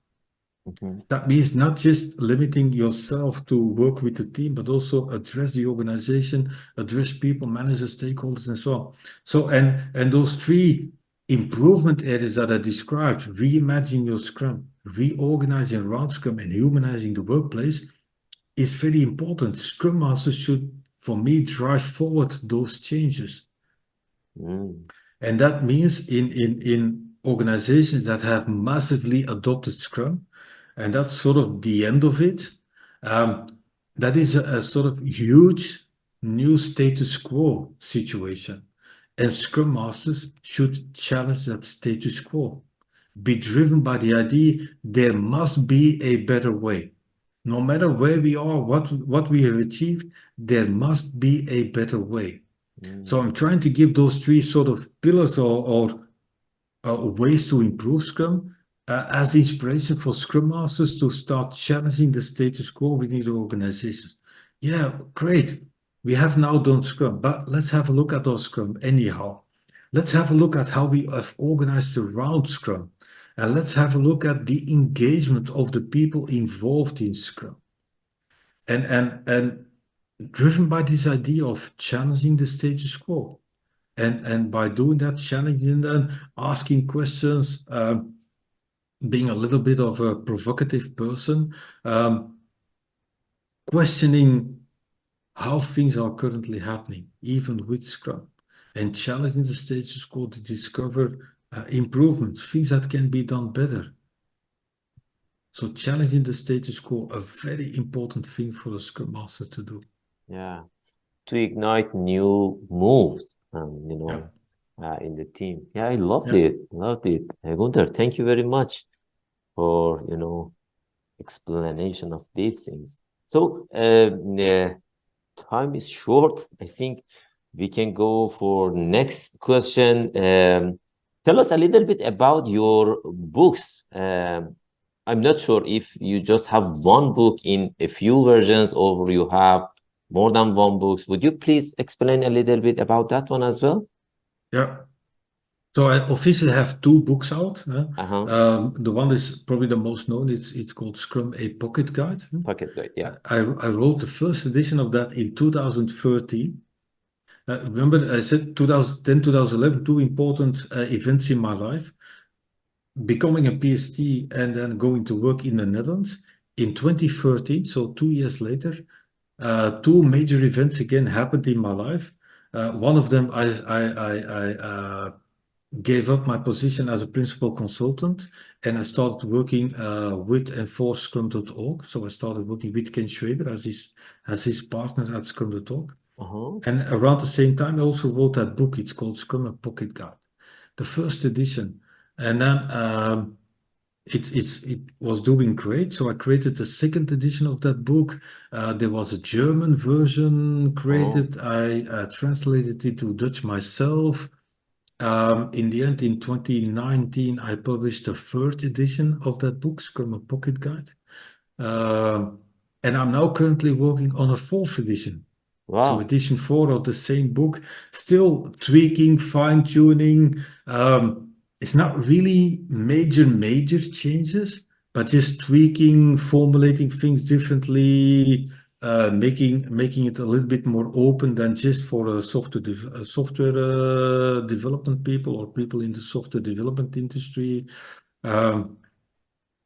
Mhm. That means not just limiting yourself to work with the team, but also address the organization, address people, managers, stakeholders, and so on. So, and those three improvement areas that I described, reimagining your Scrum, reorganizing around Scrum, and humanizing the workplace, is very important. Scrum Masters should, for me, drive forward those changes. Mm. And that means in organizations that have massively adopted Scrum, and that's sort of the end of it, um, that is a sort of huge new status quo situation. And Scrum Masters should challenge that status quo, be driven by the idea there must be a better way. No matter where we are, what we have achieved, there must be a better way. So Mm. I'm trying to give those three sort of pillars or ways to improve Scrum as inspiration for Scrum Masters to start challenging the status quo within the organizations. Yeah, great. We have now done Scrum, but let's have a look at our Scrum anyhow. Let's have a look at how we have organized around Scrum. And let's have a look at the engagement of the people involved in Scrum. And driven by this idea of challenging the status quo. And by doing that, challenging them, asking questions, being a little bit of a provocative person, questioning how things are currently happening, even with Scrum, and challenging the status quo to discover improvements, things that can be done better. So challenging the status quo, a very important thing for a Scrum Master to do. Yeah. To ignite new moves, Yeah, in the team. Yeah, I loved yeah. it. Loved it. Gunther, thank you very much for, explanation of these things. So, yeah, time is short. I think we can go for next question. Tell us a little bit about your books. I'm not sure if you just have one book in a few versions or you have more than one books. Would you please explain a little bit about that one as well? Yeah. So I officially have two books out. Uh-huh. The one is probably the most known. It's called Scrum: A Pocket Guide. Pocket guide, yeah. I wrote the first edition of that in 2013. Remember, I said 2010, 2011, two important events in my life: becoming a PST and then going to work in the Netherlands. In 2013, so 2 years later, two major events again happened in my life. One of them, I gave up my position as a principal consultant and I started working with and for Scrum.org. So I started working with Ken Schwaber as his partner at Scrum.org. Uh-huh. And around the same time, I also wrote that book. It's called Scrum: A Pocket Guide, the first edition. And then it was doing great. So I created the second edition of that book. There was a German version Oh, created. I translated it to Dutch myself. In the end, in 2019, I published the third edition of that book, Scrum: A Pocket Guide. Um, and I'm now currently working on a fourth edition. So wow. edition four of the same book, still tweaking, fine-tuning. It's not really major changes, but just tweaking, formulating things differently, making it a little bit more open than just for software development people or people in the software development industry. Um,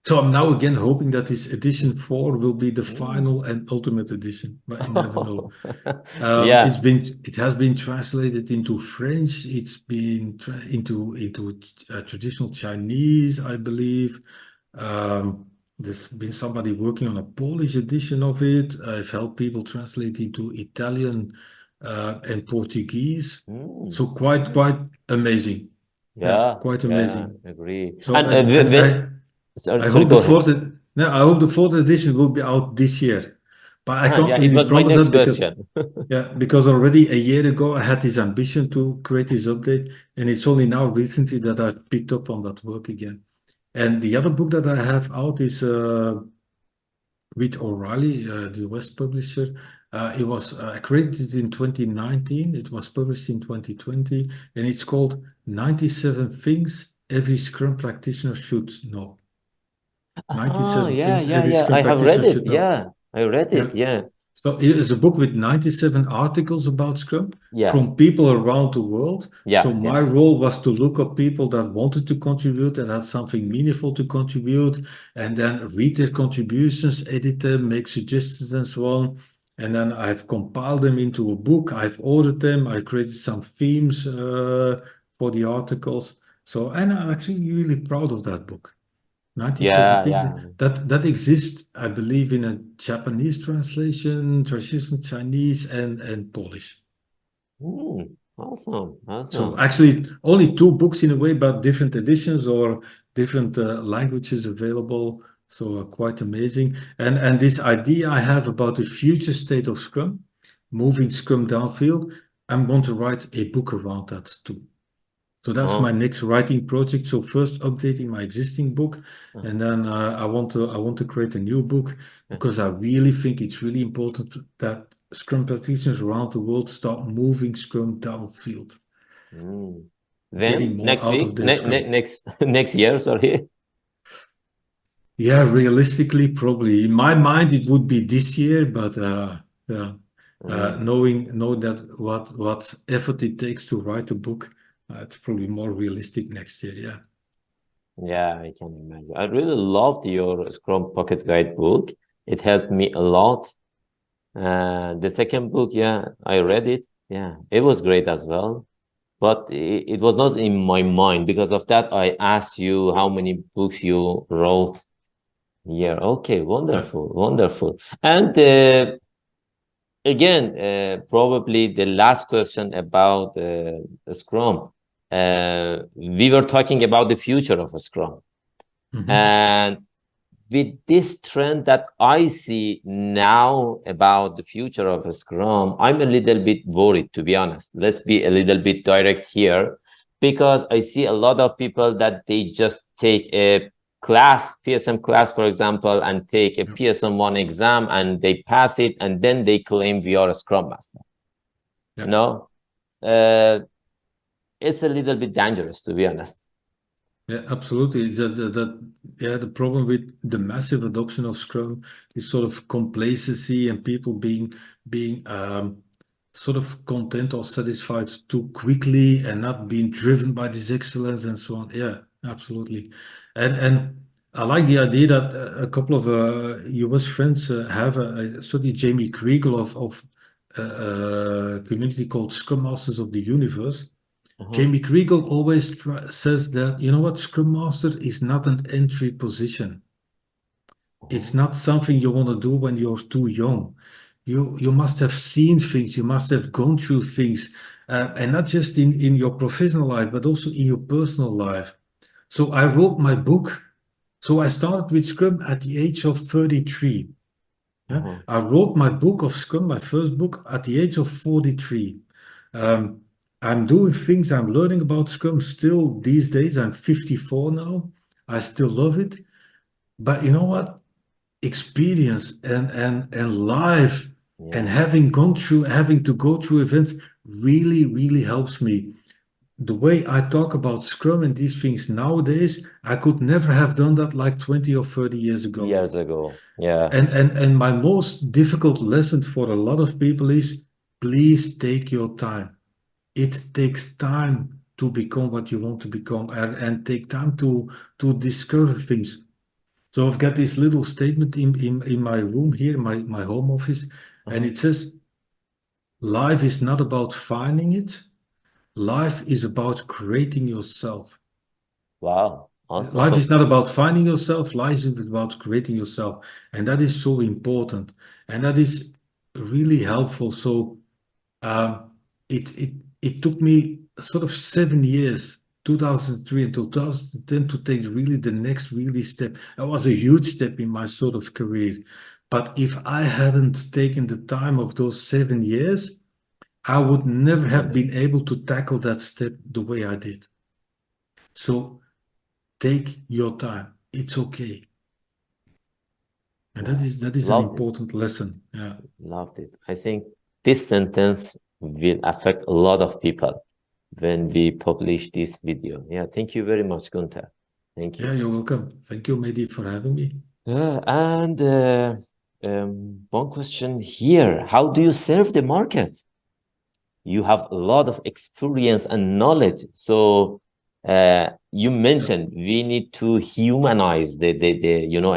so I'm now again hoping that this edition 4 will be the Mm. final and ultimate edition, but you never know. Yeah. It has been translated into French. It's been into traditional Chinese, I believe. Um, there's been somebody working on a Polish edition of it. I've helped people translate into Italian and Portuguese. Mm. So quite amazing. Yeah, Yeah, quite yeah, amazing. agree. So And and sorry, I sorry, hope the go ahead. fourth no, I hope the fourth edition will be out this year. But I can't Yeah, it really was my promise next that because question. already a year ago I had this ambition to create this update, and it's only now recently that I've picked up on that work again. And the other book that I have out is with O'Reilly, the US publisher. It was accredited in 2019. It was published in 2020, and it's called 97 Things Every Scrum Practitioner Should Know. Ah, 97 yeah, Things yeah, Every yeah. I Scrum have read Practitioner it. Should Know. Yeah, I read Yeah. it. Yeah, So it is a book with 97 articles about Scrum yeah, from people around the world. So yeah, my yeah. role was to look up people that wanted to contribute, that had something meaningful to contribute, and then read their contributions, edit them, make suggestions, and so on. And then I've compiled them into a book. I've ordered them. I created some themes for the articles. So, and I'm actually really proud of that book. 97 Yeah, things yeah. that exist, I believe, in a Japanese translation, traditional Chinese, and Polish. Awesome, So awesome. actually, only two books in a way, but different editions or different languages available. So quite amazing. And this idea I have about the future state of Scrum, moving Scrum downfield, I'm going to write a book around that too. So that's my Oh, next writing project. So first updating my existing book, uh, and then I want to create a new book uh, because I really think it's really important that Scrum practitioners around the world start moving Scrum downfield, mm. getting Then more next out of week, their Scrum. next next year, sorry. Yeah, realistically, probably in my mind it would be this year, but yeah, Mm. knowing that what effort it takes to write a book, it's probably more realistic next year. Yeah. Yeah, I can imagine. I really loved your Scrum Pocket Guide book. It helped me a lot. The second book, yeah, I read it. Yeah, it was great as well. But it was not in my mind. Because of that, I asked you how many books you wrote. Yeah, okay, Yeah. wonderful, wonderful. And again, probably the last question about Scrum. We were talking about the future of Scrum. Mhm. And with this trend that I see now about the future of Scrum, I'm a little bit worried, to be honest. Let's be a little bit direct here, because I see a lot of people that they just take a class, PSM class, for example, and take a Yeah. PSM1 exam and they pass it, and then they claim we are a Scrum Master. Yeah. You know, uh, it's a little bit dangerous, to be honest. Yeah, absolutely. Yeah, the problem with the massive adoption of Scrum is sort of complacency and people being sort of content or satisfied too quickly and not being driven by this excellence and so on. Yeah, absolutely. And I like the idea that a couple of US friends have certainly Jamie Kriegel of a community called Scrum Masters of the Universe. Uh-huh. Jamie Kriegel always says that, you know what, Scrum Master is not an entry position. It's Uh-huh. not something you want to do when you're too young. You must have seen things, you must have gone through things, and not just in your professional life, but also in your personal life. So I wrote my book. So I started with Scrum at the age of 33. Yeah? Uh-huh. I wrote my book of Scrum, my first book, at the age of 43. Um, I'm doing things, I'm learning about Scrum still these days. I'm 54 now. I still love it. But you know what? Experience and life and Yeah. having to go through events really, really helps me. the way I talk about Scrum and these things nowadays, I could never have done that like 20 or 30 years ago. Years ago. Yeah. And my most difficult lesson for a lot of people is please take your time. It takes time to become what you want to become and take time to discover things. So I've got this little statement in my room here, my home office, and Uh-huh. it says, life is not about finding it. Life is about creating yourself. Wow. Life Awesome. is not about finding yourself, life is about creating yourself. And that is so important. And that is really helpful. So um, it, it, it took me sort of 7 years, 2003 and 2010, to take really the next really step. That was a huge step in my sort of career. But if I hadn't taken the time of those 7 years, I would never have Never. been able to tackle that step the way I did. So take your time. It's okay. And Yeah. that is an Loved it. important lesson. Yeah. Loved it. I think this sentence will affect a lot of people when we publish this video. Yeah. Thank you very much, Gunther. Thank Yeah, you. you're welcome. Thank you, Mehdi, for having me. And one question here. How do you serve the market? You have a lot of experience and knowledge. So you Yeah. mentioned we need to humanize the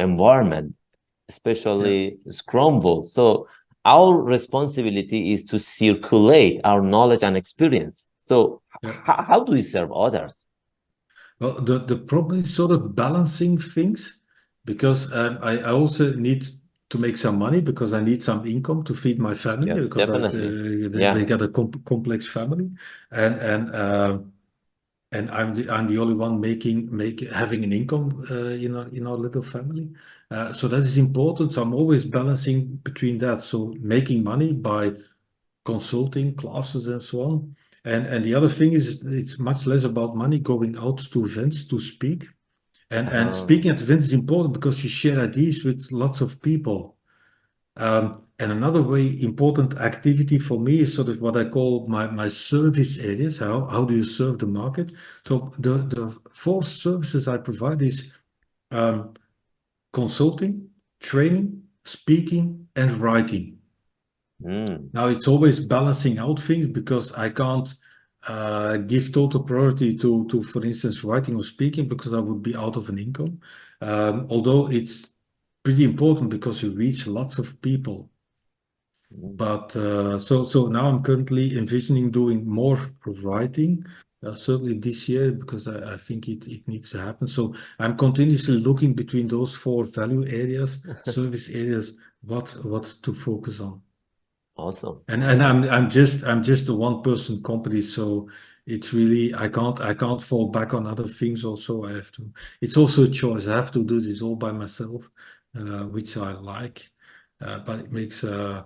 environment, Yeah. especially Scrum Vault. So our responsibility is to circulate our knowledge and experience. So Yeah. how do we serve others? Well, the problem is sort of balancing things because I also need to make some money because I need some income to feed my family Yeah, because definitely. they Yeah. got a complex family and and uh, and I'm the only one having an income in our little family. So that is important. So I'm always balancing between that. So making money by consulting classes and so on. And the other thing is it's much less about money going out to events to speak. And Uh, speaking at events is important because you share ideas with lots of people. And another way important activity for me is sort of what I call my service areas. How do you serve the market? So the four services I provide is um, consulting, training, speaking, and writing. mm, Now it's always balancing out things because I can't give total priority to, for instance, writing or speaking because I would be out of an income. Although it's pretty important because you reach lots of people. mm. But so now I'm currently envisioning doing more writing, certainly this year because I think it needs to happen. So I'm continuously looking between those four value areas, service areas, what to focus on. Awesome. And Awesome. I'm just a one person company, so it's really I can't fall back on other things. Also, I have to. It's also a choice. I have to do this all by myself, which I like, but it makes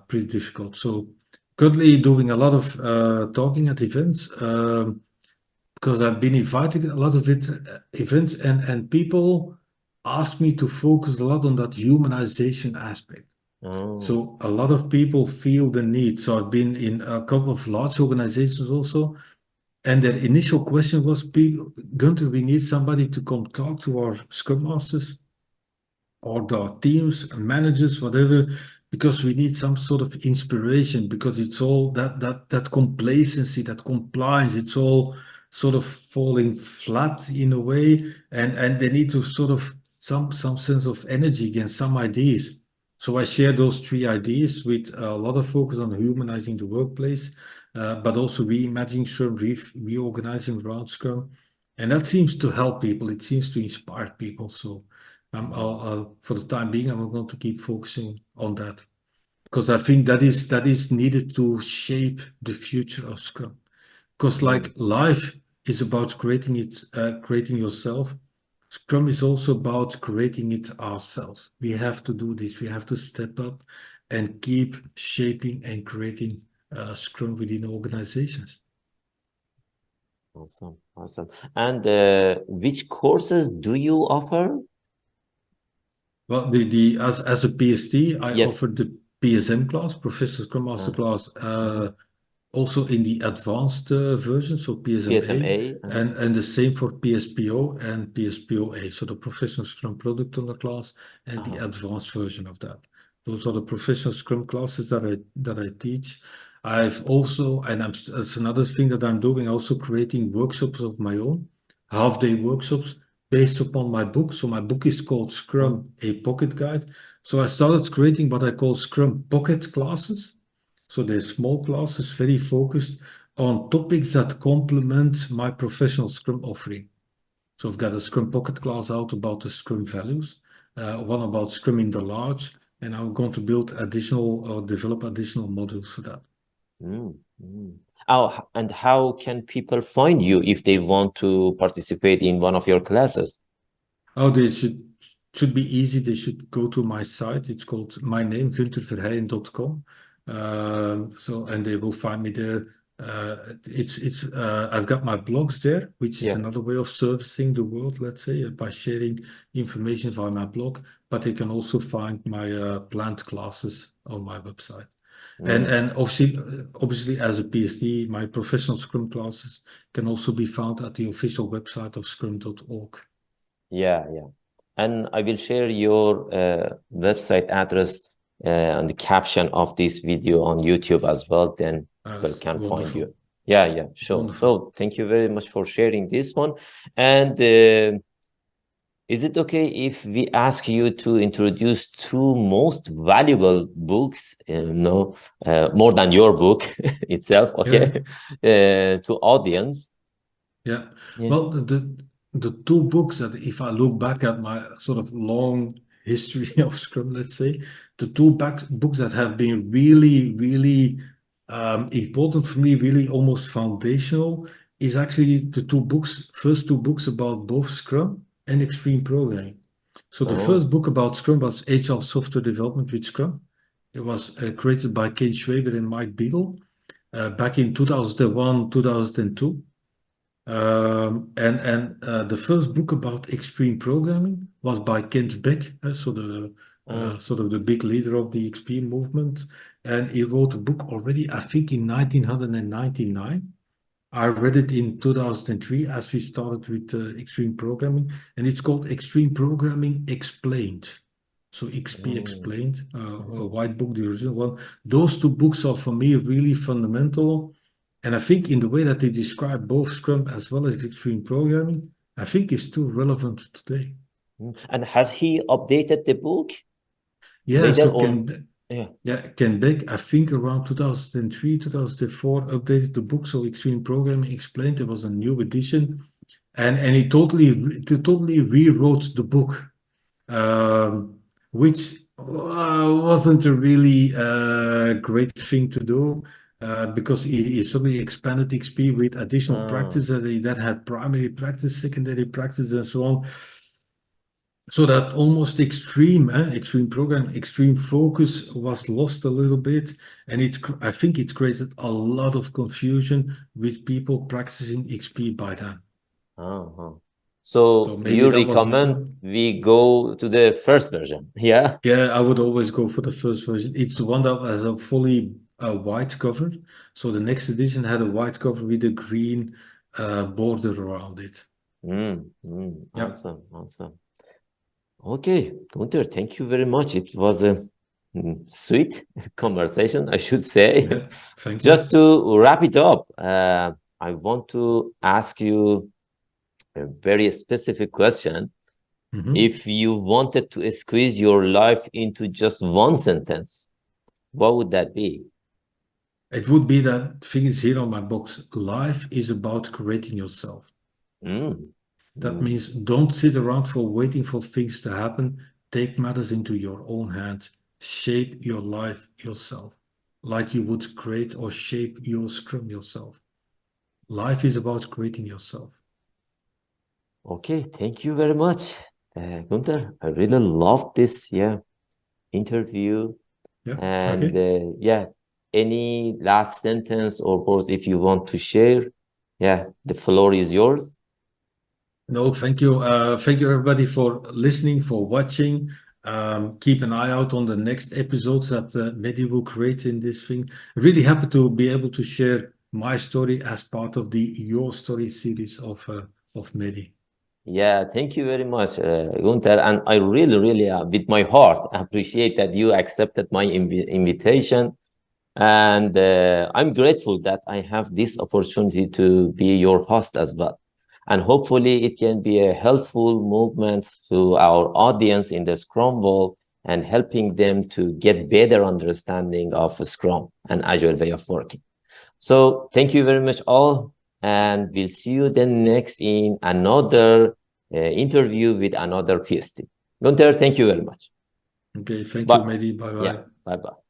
pretty difficult. So currently doing a lot of talking at events because I've been invited a lot of events and people ask me to focus a lot on that humanization aspect. Oh. So a lot of people feel the need. So I've been in a couple of large organizations also, and their initial question was, Gunther, we need somebody to come talk to our Scrum Masters or the teams, managers, whatever, because we need some sort of inspiration because it's all that complacency, that compliance, it's all sort of falling flat in a way, and they need to sort of some sense of energy again, some ideas. So I share those three ideas with a lot of focus on humanizing the workplace, but also reimagining Scrum, reorganizing around Scrum, and that seems to help people. It seems to inspire people. So. Mm, For the time being, I'm going to keep focusing on that because I think that is needed to shape the future of Scrum. Because like mm. life is about creating yourself. Scrum is also about creating it ourselves. We have to do this. We have to step up and keep shaping and creating Scrum within organizations. Awesome. Awesome. And which courses do you offer? Well, the as a PST, I Yes. offered the PSM class, Professional Scrum Master Uh, class, mhm. also in the advanced version, so PSMA, PSMA. and the same for PSPO and PSPOA, so the Professional Scrum Product Owner class and the advanced version of that. Those are the professional Scrum classes that I teach. I've also, and that's another thing that I'm doing, also creating workshops of my own, half-day workshops based upon my book. So my book is called Scrum, a Pocket Guide. So I started creating what I call Scrum Pocket classes. So they're small classes, very focused on topics that complement my professional Scrum offering. So I've got a Scrum Pocket class out about the Scrum values, one about Scrum in the large, and I'm going to build additional or develop additional modules for that. Oh, and how can people find you if they want to participate in one of your classes? Oh, they should be easy. They should go to my site. It's called my name, guntherverheyen.com. So, and they will find me there. I've got my blogs there, which is Yeah. another way of servicing the world, let's say, by sharing information via my blog. But they can also find my planned classes on my website. And obviously, as a PST, my professional Scrum classes can also be found at the official website of scrum.org. Yeah, yeah. And I will share your website address on the caption of this video on YouTube as well. Then people That's can find wonderful. you. Yeah, yeah, sure. Wonderful. So thank you very much for sharing this one. And is it okay if we ask you to introduce two most valuable books, more than your book itself, Yeah. okay, to audience? Yeah. Yeah. Well, the two books that if I look back at my sort of long history of Scrum, let's say, the two books that have been really, really important for me, really almost foundational, is actually the first two books about both Scrum and extreme programming. So the Oh, first book about Scrum was Agile Software Development with Scrum. It was created by Ken Schwaber and Mike Beagle back in 2001, 2002. And the first book about extreme programming was by Kent Beck, so the sort of the big leader of the XP movement, and he wrote a book already, I think, in 1999. I read it in 2003 as we started with extreme programming, and it's called Extreme Programming Explained. So XP Explained, a white book, the original one. Those two books are for me really fundamental. And I think in the way that they describe both Scrum as well as extreme programming, I think is still relevant today. and has he updated the book Yeah, later so on? Yeah. Ken Beck, I think around 2003, 2004, updated the book. So Extreme Programming Explained, there was a new edition. And he totally rewrote the book, which wasn't a really great thing to do because he suddenly expanded XP with additional practice that had primary practice, secondary practice, and so on. So that almost extreme program, extreme focus was lost a little bit, and I think it created a lot of confusion with people practicing XP by then. Uh-huh. So So maybe you that was recommend we go to the first version, yeah? Yeah, I would always go for the first version. It's the one that has a fully white cover. So the next edition had a white cover with a green border around it. Yeah, Awesome, awesome. Okay, Gunther, thank you very much. It was a sweet conversation, I should say. yeah. Thank you. Just to wrap it up, I want to ask you a very specific question. Mhm. If you wanted to squeeze your life into just one sentence, what would that be? It would be that thing is here on my box. Life is about creating yourself. Mm, That mm. means don't sit around for waiting for things to happen. Take matters into your own hands. Shape your life yourself, like you would create or shape your Scrum yourself. Life is about creating yourself. Okay, thank you very much, Gunther. I really loved this, interview. Yeah. And Okay. any last sentence or words if you want to share? Yeah, the floor is yours. No, thank you. Thank you everybody for listening, for watching. Keep an eye out on the next episodes that Mehdi will create in this thing. Really happy to be able to share my story as part of the Your Story series of Mehdi. Yeah, thank you very much, Gunther. And I really, really, with my heart, appreciate that you accepted my invitation. And I'm grateful that I have this opportunity to be your host as well. And hopefully it can be a helpful movement to our audience in the Scrum world and helping them to get better understanding of Scrum and Agile way of working. So thank you very much all. And we'll see you then next in another interview with another PST. Gunther, thank you very much. Okay, thank Bye. you, Mehdi. Bye bye. Yeah, bye-bye.